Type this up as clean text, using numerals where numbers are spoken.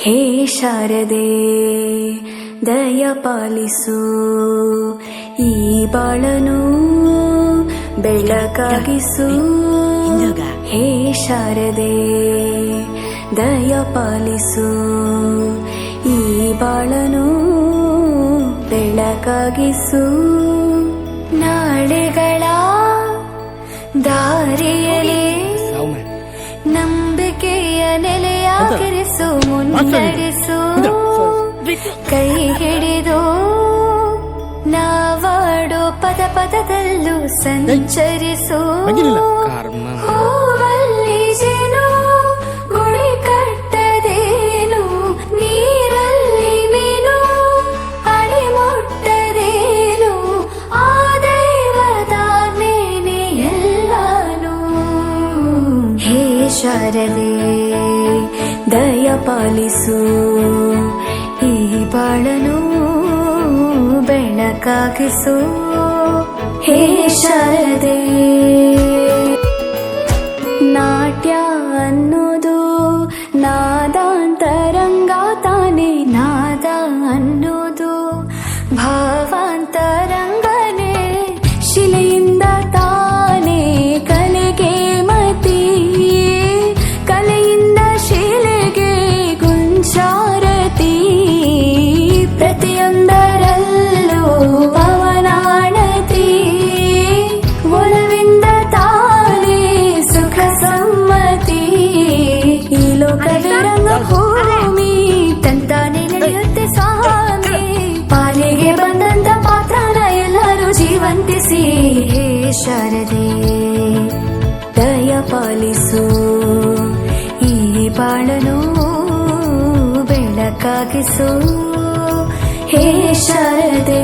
ಹೇ ಶಾರದೆ ದಯ ಪಾಲಿಸು, ಈ ಬಾಳನು ಬೆಳಕಾಗಿಸು. ಹೇ ಶಾರದೆ ದಯ ಪಾಲಿಸು, ಈ ಬಾಳನು ಬೆಳಕಾಗಿಸು. ನಾಳೆಗಳ ದಾರಿಯಲ್ಲಿ ನಂಬಿಕೆಯ ನೆಲೆಯಾಗಿರಿಸು, ಮುನ್ನಡೆಸು. ಕೈ ಹಿಡಿದು ನಾವಾಡೋ ಪದ ಪದದಲ್ಲೂ ಸಂಚರಿಸು. ಹೂವಲ್ಲಿ ಜೇನು ಗುಳಿ ಕಟ್ಟದೇನು, ನೀರಲ್ಲಿ ಮೀನು ಅಡಿ ಮುಟ್ಟದೇನು, ಆ ದೈವದಾನೇನೆ ಎಲ್ಲಾನು. ಹೇ ಶಾರದೆ ದಯ ಪಾಲಿಸು, ಈ ಬಾಳನು ಬೆಳಕಾಗಿಸು. ಹೇ ಶಾರದೆ ನಾಟ್ಯ ಅನ್ನೋದು ನಾದಾಂತರಂಗ ತಾನೆ, ನಾದ ಅನ್ನೋದು ಭಾವಾಂತರಂಗನೇ. ಶಿಲೆಯಿಂದ ತಾನೇ ಕಲೆಗೆ ಮತಿ, ಕಲೆಯಿಂದ ಶಿಲೆಗೆ ಗುಂಚಾರತಿ. ಪ್ರತಿಯೊಂದರಲ್ಲೂ ಪವನಾಣತಿ, ಒಲವಿಂದ ತಾನೇ ಸುಖ ಸಮ್ಮತಿ. ಈ ಲೋಕದ ರಂಗಭೂಮಿ ತಂತಾನೆ ನಡೆಯುತ್ತೆ ಸ್ವಾಮಿ, ಪಾಲಿಗೆ ಬಂದಂತ ಪಾತ್ರನ ಎಲ್ಲರೂ ಜೀವಂತಿಸಿ. ಹೇ ಶಾರದೆ ದಯ ಪಾಲಿಸು, ಈ ಬಾಳನು ಬೆಳಕಾಗಿಸು. ಹೇ ಶಾರದೆ